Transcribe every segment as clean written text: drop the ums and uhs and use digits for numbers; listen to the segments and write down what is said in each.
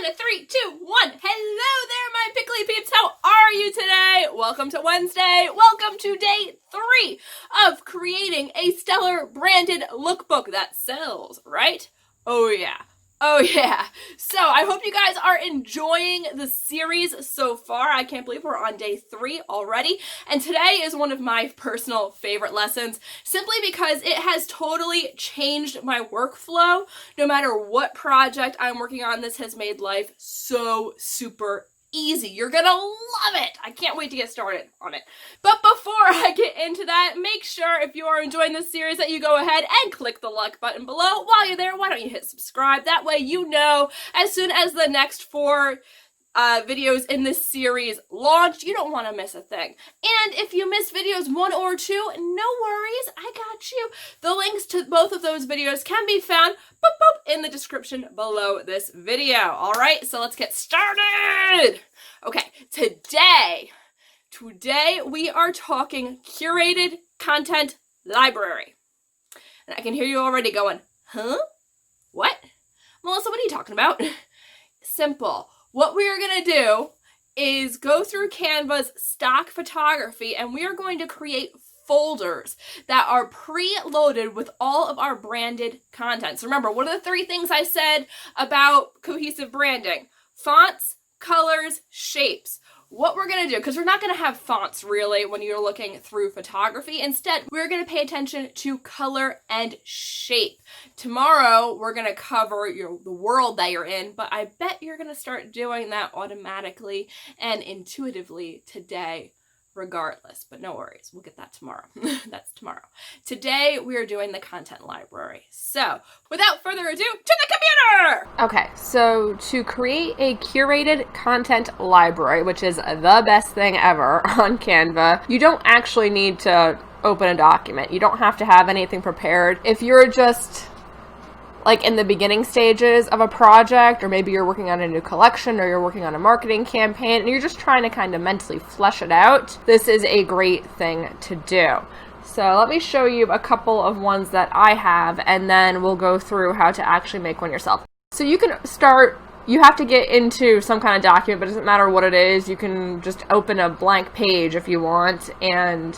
And 3, 2, 1. Hello there, my pickly peeps. How are you today? Welcome to Wednesday. Welcome to day 3 of creating a stellar branded lookbook that sells, right? Oh yeah. Oh yeah. So I hope you guys are enjoying the series so far. I can't believe we're on day 3 already. And today is one of my personal favorite lessons simply because it has totally changed my workflow. No matter what project I'm working on, this has made life so super easy. You're gonna love it. I can't wait to get started on it. But before I get into that, make sure if you are enjoying this series that you go ahead and click the like button below. While you're there, why don't you hit subscribe? That way you know as soon as the next 4 videos in this series launch, you don't want to miss a thing. And if you miss videos 1 or 2, no worries, I got you. The links to both of those videos can be found in the description below this video. All right, so let's get started. Okay, today we are talking curated content library. And I can hear you already going, huh? What? Melissa, what are you talking about? Simple. What we are going to do is go through Canva's stock photography and we are going to create folders that are pre-loaded with all of our branded content. So remember, what are the 3 things I said about cohesive branding? Fonts, colors, shapes. What we're going to do, because we're not going to have fonts really when you're looking through photography. Instead, we're going to pay attention to color and shape. Tomorrow, we're going to cover the world that you're in, but I bet you're going to start doing that automatically and intuitively today regardless. But no worries, we'll get that tomorrow. That's tomorrow. Today, we are doing the content library. So, without further ado, to the computer! Okay, so to create a curated content library, which is the best thing ever on Canva, you don't actually need to open a document. You don't have to have anything prepared. If you're just like in the beginning stages of a project, or maybe you're working on a new collection, or you're working on a marketing campaign, and you're just trying to kind of mentally flesh it out, this is a great thing to do. So let me show you a couple of ones that I have, and then we'll go through how to actually make one yourself. So you can start, you have to get into some kind of document, but it doesn't matter what it is. You can just open a blank page if you want, and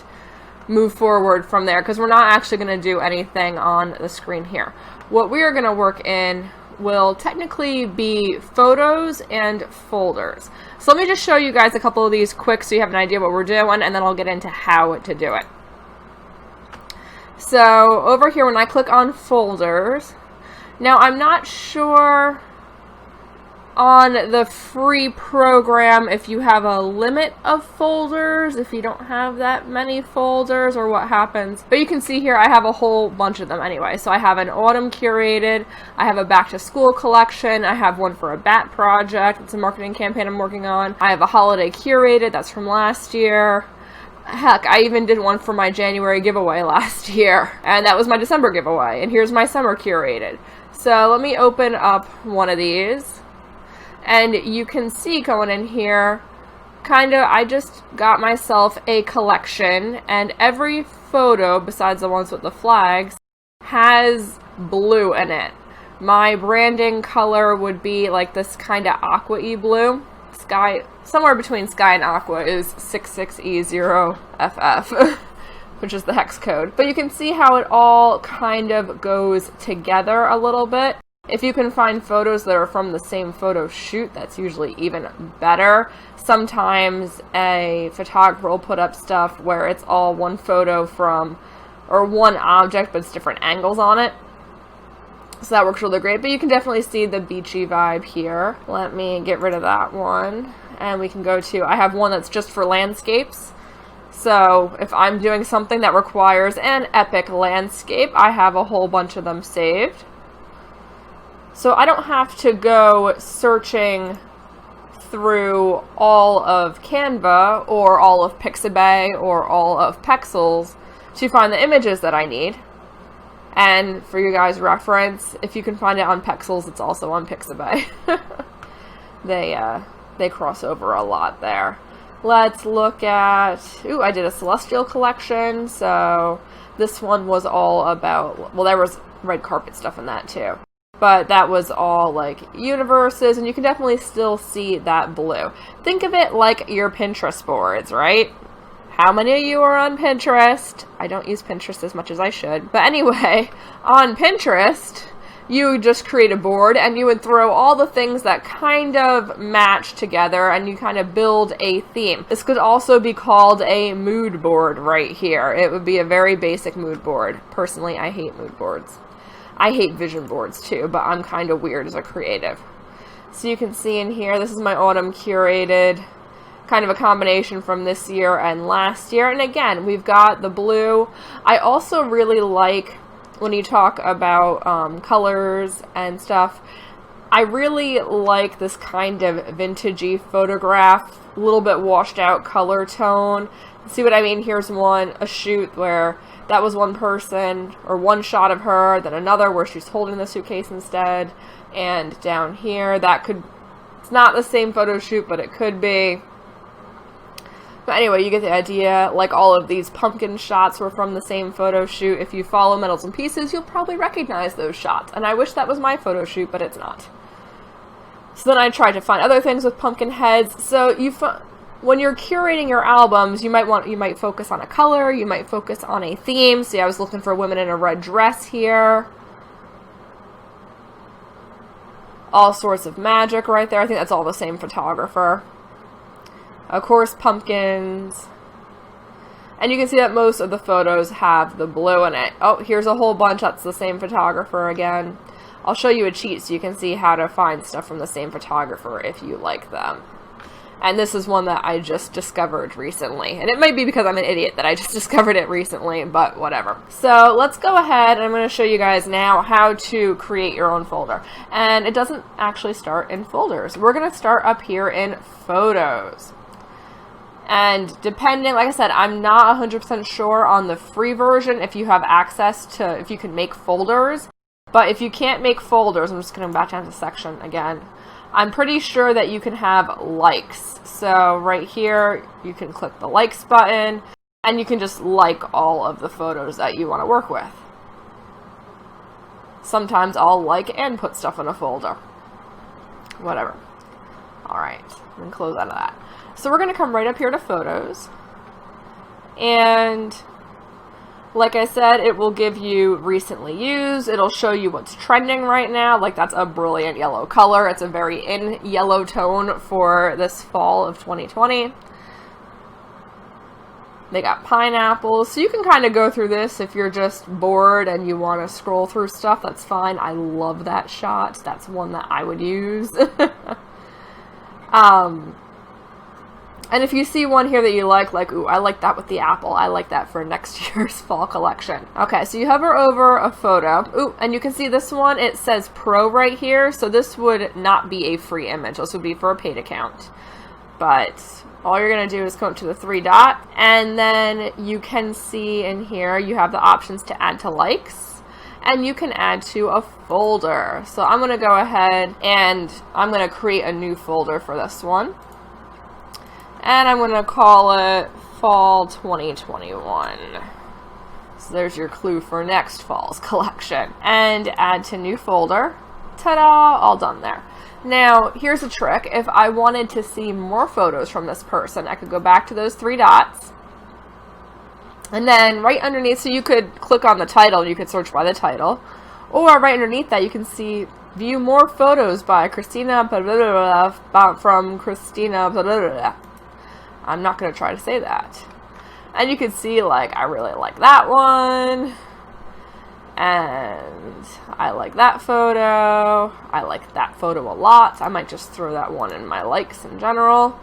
move forward from there, because we're not actually going to do anything on the screen here. What we are going to work in will technically be photos and folders. So let me just show you guys a couple of these quick so you have an idea what we're doing, and then I'll get into how to do it. So over here, when I click on folders, now I'm not sure on the free program if you have a limit of folders, if you don't have that many folders, or what happens. But you can see here I have a whole bunch of them anyway. So I have an autumn curated, I have a back to school collection, I have one for a bat project, it's a marketing campaign I'm working on, I have a holiday curated, that's from last year. Heck, I even did one for my January giveaway last year, and that was my December giveaway, and here's my summer curated. So let me open up one of these. And you can see going in here, I just got myself a collection, and every photo, besides the ones with the flags, has blue in it. My branding color would be like this kind of aqua-y blue. Sky, somewhere between sky and aqua is 66E0FF, which is the hex code. But you can see how it all kind of goes together a little bit. If you can find photos that are from the same photo shoot, that's usually even better. Sometimes a photographer will put up stuff where it's all one photo from, or one object, but it's different angles on it. So that works really great, but you can definitely see the beachy vibe here. Let me get rid of that one, and we can go to, I have one that's just for landscapes. So if I'm doing something that requires an epic landscape, I have a whole bunch of them saved. So I don't have to go searching through all of Canva or all of Pixabay or all of Pexels to find the images that I need. And for you guys' reference, if you can find it on Pexels, it's also on Pixabay. They cross over a lot there. Let's look at, ooh, I did a celestial collection, so this one was all about, well, there was red carpet stuff in that too. but that was all like universes, and you can definitely still see that blue. Think of it like your Pinterest boards, right? How many of you are on Pinterest? I don't use Pinterest as much as I should. But anyway, on Pinterest, you just create a board and you would throw all the things that kind of match together and you kind of build a theme. This could also be called a mood board right here. It would be a very basic mood board. Personally, I hate mood boards. I hate vision boards too, but I'm kind of weird as a creative. So you can see in here, this is my autumn curated, kind of a combination from this year and last year. And again, we've got the blue. I also really like, when you talk about colors and stuff, I really like this kind of vintagey photograph, a little bit washed out color tone. See what I mean? Here's a shoot where that was one person, or one shot of her, then another where she's holding the suitcase instead, and down here, it's not the same photo shoot, but it could be. But anyway, you get the idea. Like all of these pumpkin shots were from the same photo shoot. If you follow Metals and Pieces, you'll probably recognize those shots. And I wish that was my photo shoot, but it's not. So then I tried to find other things with pumpkin heads. So when you're curating your albums, you might focus on a color, you might focus on a theme. See, I was looking for women in a red dress here. All sorts of magic right there. I think that's all the same photographer. Of course, pumpkins. And you can see that most of the photos have the blue in it. Oh, here's a whole bunch. That's the same photographer again. I'll show you a cheat so you can see how to find stuff from the same photographer if you like them. And this is one that I just discovered recently. And it might be because I'm an idiot that I just discovered it recently, but whatever. So let's go ahead and I'm going to show you guys now how to create your own folder. And it doesn't actually start in folders. We're going to start up here in photos. And depending, like I said, I'm not 100% sure on the free version if you have access to, if you can make folders. But if you can't make folders, I'm just going to back down to section again. I'm pretty sure that you can have likes. So right here, you can click the likes button and you can just like all of the photos that you want to work with. Sometimes I'll like and put stuff in a folder. Whatever. All right, I'm going to close out of that. So we're going to come right up here to photos, and like I said, it will give you recently used. It'll show you what's trending right now. Like that's a brilliant yellow color. It's a very in yellow tone for this fall of 2020. They got pineapples, so you can kind of go through this if you're just bored and you want to scroll through stuff. That's fine. I love that shot. That's one that I would use. And if you see one here that you like, ooh, I like that with the apple. I like that for next year's fall collection. Okay, so you hover over a photo. Ooh, and you can see this one, it says Pro right here. So this would not be a free image. This would be for a paid account. But all you're going to do is come up to the three dot. And then you can see in here, you have the options to add to likes. And you can add to a folder. So I'm going to go ahead and I'm going to create a new folder for this one. And I'm going to call it Fall 2021. So there's your clue for next fall's collection. And add to new folder. Ta-da! All done there. Now, here's a trick. If I wanted to see more photos from this person, I could go back to those three dots. And then right underneath, so you could click on the title, and you could search by the title. Or right underneath that, you can see view more photos by Christina blah, blah, blah, from Christina blah, blah, blah. I'm not going to try to say that. And you can see, like, I really like that one. And I like that photo. I like that photo a lot. I might just throw that one in my likes in general.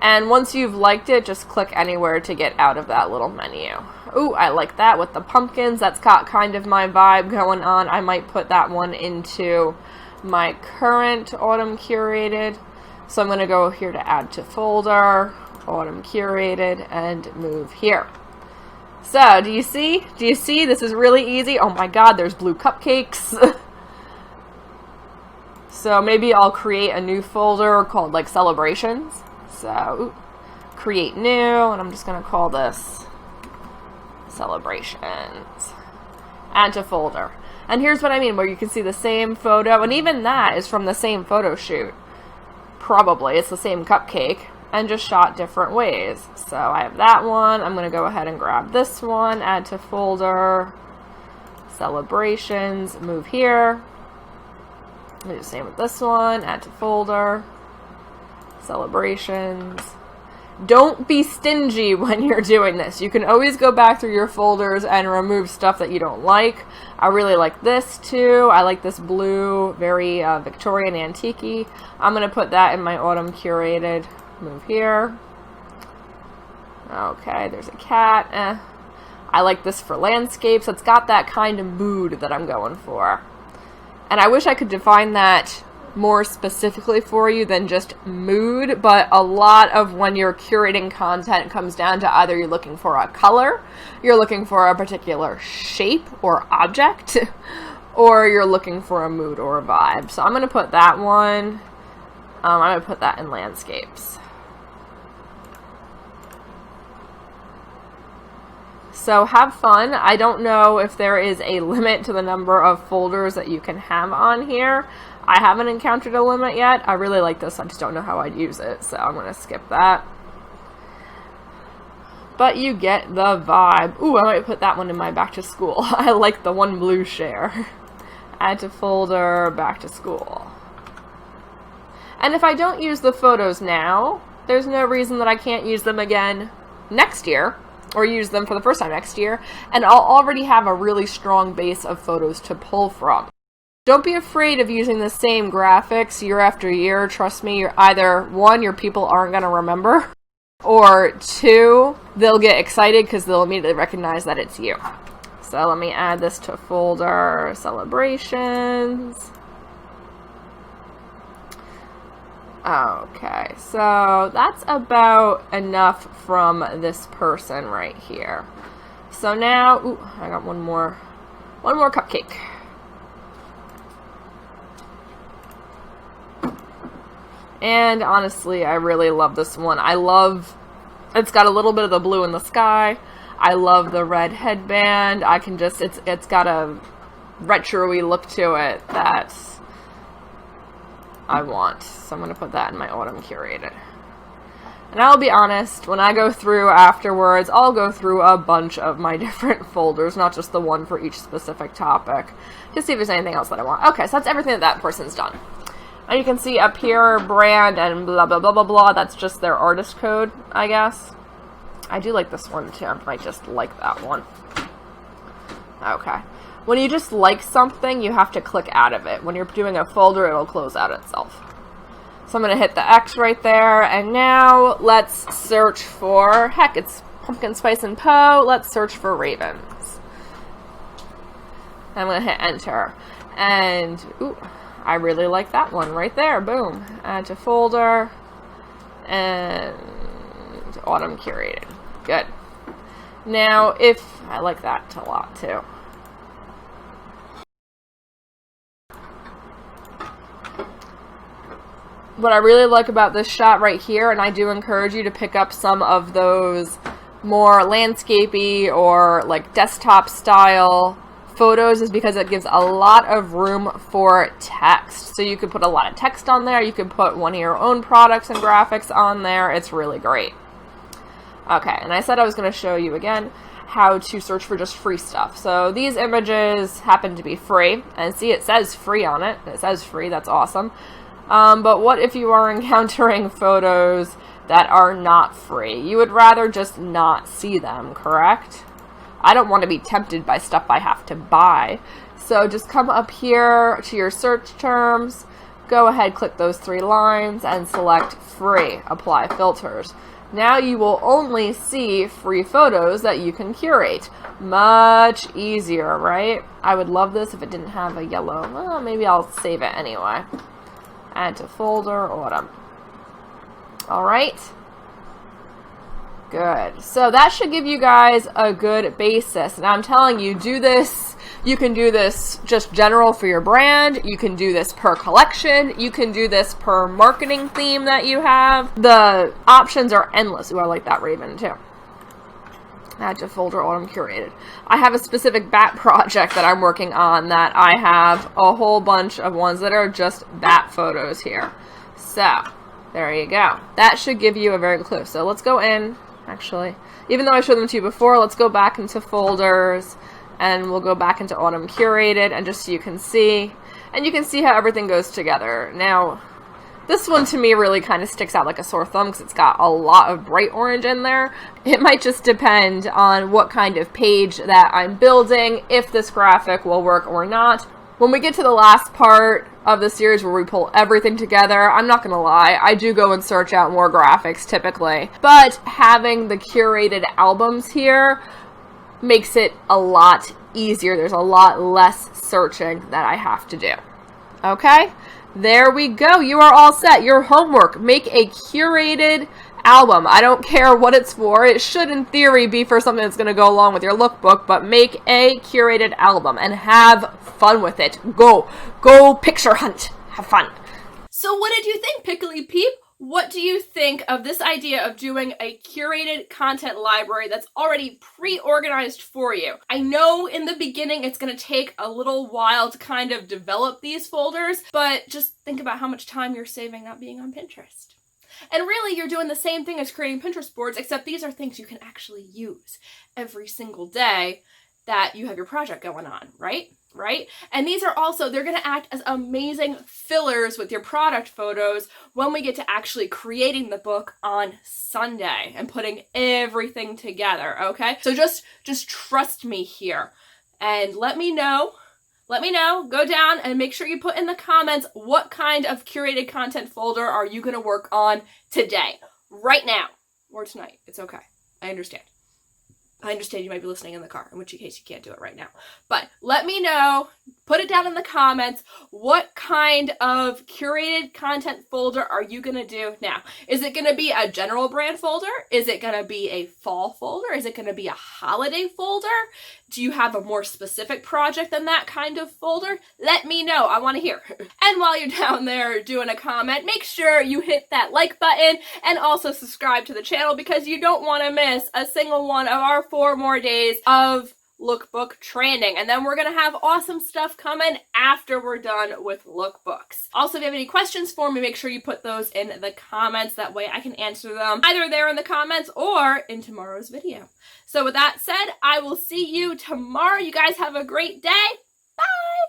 And once you've liked it, just click anywhere to get out of that little menu. Ooh, I like that with the pumpkins. That's got kind of my vibe going on. I might put that one into my current autumn curated. So I'm going to go here to add to folder, autumn curated, and move here. So, do you see? Do you see? This is really easy. Oh my god, there's blue cupcakes. So maybe I'll create a new folder called like celebrations. So, create new, and I'm just going to call this celebrations. Add to folder. And here's what I mean, where you can see the same photo, and even that is from the same photo shoot. Probably, it's the same cupcake, and just shot different ways. So I have that one. I'm going to go ahead and grab this one, add to folder, celebrations, move here. Do the same with this one, add to folder, celebrations. Don't be stingy when you're doing this. You can always go back through your folders and remove stuff that you don't like. I really like this too. I like this blue, very Victorian antique-y. I'm going to put that in my autumn curated. Move here. Okay, there's a cat. I like this for landscapes. It's got that kind of mood that I'm going for. And I wish I could define that more specifically for you than just mood, but a lot of when you're curating content comes down to either you're looking for a color, you're looking for a particular shape or object, or you're looking for a mood or a vibe. So I'm going to put that one, I'm going to put that in landscapes. So have fun. I don't know if there is a limit to the number of folders that you can have on here. I haven't encountered a limit yet. I really like this. I just don't know how I'd use it. So I'm going to skip that. But you get the vibe. Ooh, I might put that one in my back to school. I like the one blue share. Add to folder, back to school. And if I don't use the photos now, there's no reason that I can't use them again next year. Or use them for the first time next year, and I'll already have a really strong base of photos to pull from. Don't be afraid of using the same graphics year after year. Trust me, you're either, one, your people aren't going to remember, or two, they'll get excited because they'll immediately recognize that it's you. So let me add this to folder, celebrations. Okay, so that's about enough from this person right here. So now, ooh, I got one more cupcake. And honestly, I really love this one. It's got a little bit of the blue in the sky. I love the red headband. I can just, it's got a retro-y look to it that's I want. So I'm going to put that in my autumn curated. And I'll be honest, when I go through afterwards, I'll go through a bunch of my different folders, not just the one for each specific topic, to see if there's anything else that I want. Okay, so that's everything that person's done. And you can see up here, brand and blah, blah, blah, blah, blah. That's just their artist code, I guess. I do like this one, too. I might just like that one. Okay. When you just like something, you have to click out of it. When you're doing a folder, it'll close out itself. So I'm going to hit the X right there, and now let's search for, heck, it's Pumpkin Spice and Poe. Let's search for ravens. I'm going to hit enter. And, ooh, I really like that one right there. Boom. Add to folder, and autumn curated. Good. Now, I like that a lot, too. What I really like about this shot right here, and I do encourage you to pick up some of those more landscapey or like desktop style photos, is because it gives a lot of room for text. So you could put a lot of text on there. You could put one of your own products and graphics on there. It's really great. Okay, and I said I was going to show you again how to search for just free stuff. So these images happen to be free, and see it says free on it. It says free. That's awesome. But what if you are encountering photos that are not free? You would rather just not see them, correct? I don't want to be tempted by stuff I have to buy. So just come up here to your search terms, go ahead, click those 3 lines, and select free, apply filters. Now you will only see free photos that you can curate. Much easier, right? I would love this if it didn't have a yellow. Well, maybe I'll save it anyway. Add to folder, autumn. All right. Good. So that should give you guys a good basis. And I'm telling you, do this. You can do this just general for your brand. You can do this per collection. You can do this per marketing theme that you have. The options are endless. Ooh, I like that raven too. Add to folder autumn curated. I have a specific bat project that I'm working on that I have a whole bunch of ones that are just bat photos here. So, there you go. That should give you a very good clue. So let's go in, actually. Even though I showed them to you before, let's go back into folders, and we'll go back into autumn curated, and just so you can see. And you can see how everything goes together. Now, this one to me really kind of sticks out like a sore thumb because it's got a lot of bright orange in there. It might just depend on what kind of page that I'm building, if this graphic will work or not. When we get to the last part of the series where we pull everything together, I'm not going to lie, I do go and search out more graphics typically. But having the curated albums here makes it a lot easier. There's a lot less searching that I have to do. Okay? There we go. You are all set. Your homework. Make a curated album. I don't care what it's for. It should, in theory, be for something that's going to go along with your lookbook, but make a curated album and have fun with it. Go picture hunt. Have fun. So what did you think, Pickly Peep? What do you think of this idea of doing a curated content library that's already pre-organized for you? I know in the beginning it's going to take a little while to kind of develop these folders, but just think about how much time you're saving not being on Pinterest. And really, you're doing the same thing as creating Pinterest boards, except these are things you can actually use every single day that you have your project going on, right? And these are also, they're going to act as amazing fillers with your product photos when we get to actually creating the book on Sunday and putting everything together, okay? So just trust me here and let me know, go down and make sure you put in the comments what kind of curated content folder are you going to work on today, right now, or tonight. It's okay. I understand you might be listening in the car, in which case you can't do it right now. But let me know, put it down in the comments, what kind of curated content folder are you going to do now? Is it going to be a general brand folder? Is it going to be a fall folder? Is it going to be a holiday folder? Do you have a more specific project than that kind of folder? Let me know. I want to hear. And while you're down there doing a comment, make sure you hit that like button and also subscribe to the channel because you don't want to miss a single one of our 4 more days of lookbook training. And then we're going to have awesome stuff coming after we're done with lookbooks. Also, if you have any questions for me, make sure you put those in the comments. That way I can answer them either there in the comments or in tomorrow's video. So with that said, I will see you tomorrow. You guys have a great day.